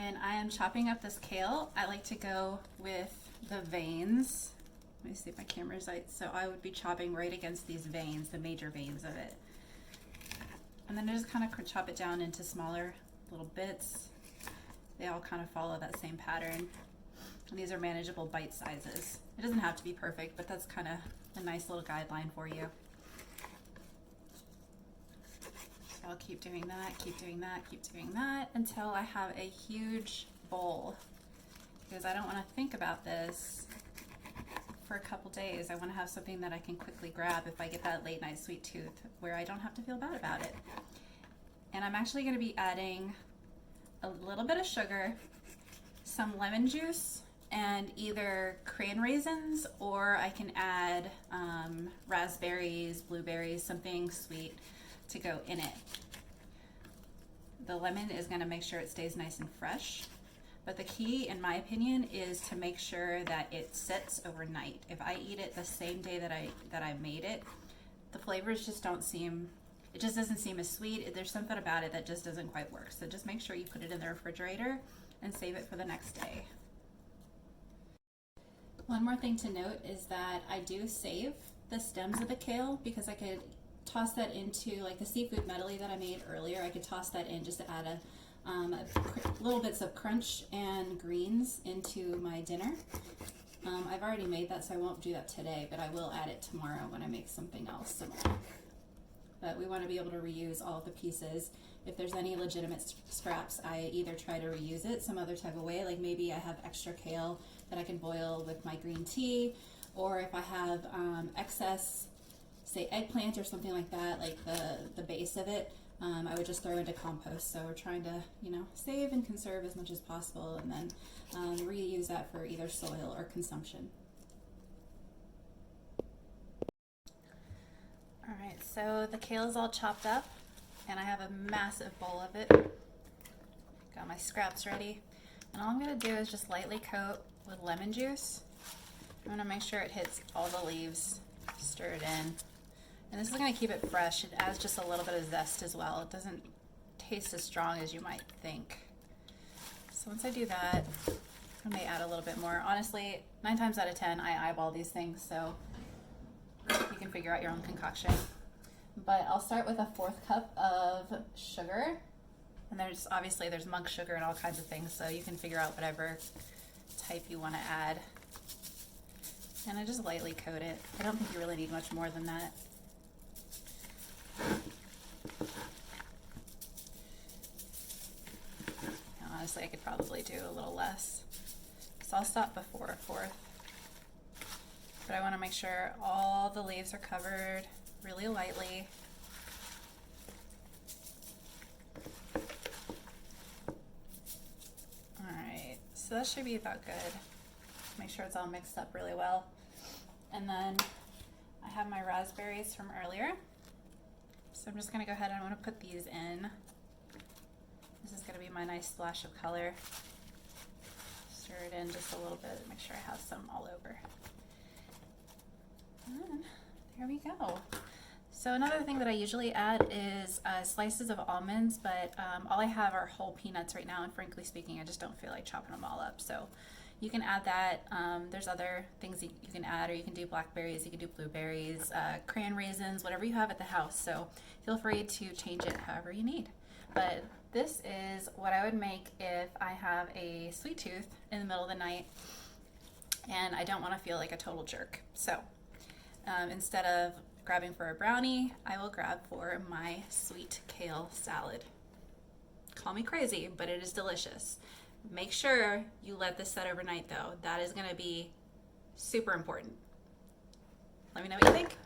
When I am chopping up this kale, I like to go with the veins. Let me see if my camera's right. So I would be chopping right against these veins, the major veins of it. And then I just kind of chop it down into smaller little bits. They all kind of follow that same pattern. And these are manageable bite sizes. It doesn't have to be perfect, but that's kind of a nice little guideline for you. So I'll keep doing that, keep doing that, keep doing that until I have a huge bowl, because I don't want to think about this for a couple days. I want to have something that I can quickly grab if I get that late night sweet tooth where I don't have to feel bad about it. And I'm actually going to be adding a little bit of sugar, some lemon juice, and either cran raisins, or I can add raspberries, blueberries, something sweet to go in it. The lemon is going to make sure it stays nice and fresh, but the key, in my opinion, is to make sure that it sits overnight. If I eat it the same day that I made it, the flavors just don't seem, it just doesn't seem as sweet. There's something about it that just doesn't quite work. So just make sure you put it in the refrigerator and save it for the next day. One more thing to note is that I do save the stems of the kale, because I could toss that into like the seafood medley that I made earlier. I could toss that in just to add a little bits of crunch and greens into my dinner. I've already made that, so I won't do that today, but I will add it tomorrow when I make something else similar. But we want to be able to reuse all of the pieces. If there's any legitimate scraps, I either try to reuse it some other type of way, like maybe I have extra kale that I can boil with my green tea, or if I have excess, say, eggplant or something like that, like the base of it, I would just throw into compost. So we're trying to, save and conserve as much as possible, and then reuse that for either soil or consumption. All right, so the kale is all chopped up, and I have a massive bowl of it. Got my scraps ready, and all I'm going to do is just lightly coat with lemon juice. I'm going to make sure it hits all the leaves, stir it in. And this is going to keep it fresh. It adds just a little bit of zest as well. It doesn't taste as strong as you might think. So once I do that, I may add a little bit more. Honestly, 9 times out of 10, I eyeball these things, so you can figure out your own concoction. But I'll start with a 1/4 cup of sugar. And obviously there's monk sugar and all kinds of things, so you can figure out whatever type you want to add. And I just lightly coat it. I don't think you really need much more than that. Honestly, I could probably do a little less. So I'll stop before a 1/4. But I want to make sure all the leaves are covered really lightly. Alright, so that should be about good. Make sure it's all mixed up really well. And then I have my raspberries from earlier. So I'm just going to go ahead and I want to put these in. This is going to be my nice splash of color. Stir it in just a little bit, make sure I have some all over. And there we go. So another thing that I usually add is slices of almonds, but all I have are whole peanuts right now, and frankly speaking, I just don't feel like chopping them all up. So you can add that. There's other things you can add, or you can do blackberries, you can do blueberries, cran raisins, whatever you have at the house. So feel free to change it however you need. But this is what I would make if I have a sweet tooth in the middle of the night and I don't want to feel like a total jerk. So instead of grabbing for a brownie, I will grab for my sweet kale salad. Call me crazy, but it is delicious. Make sure you let this set overnight though. That is going to be super important. Let me know what you think.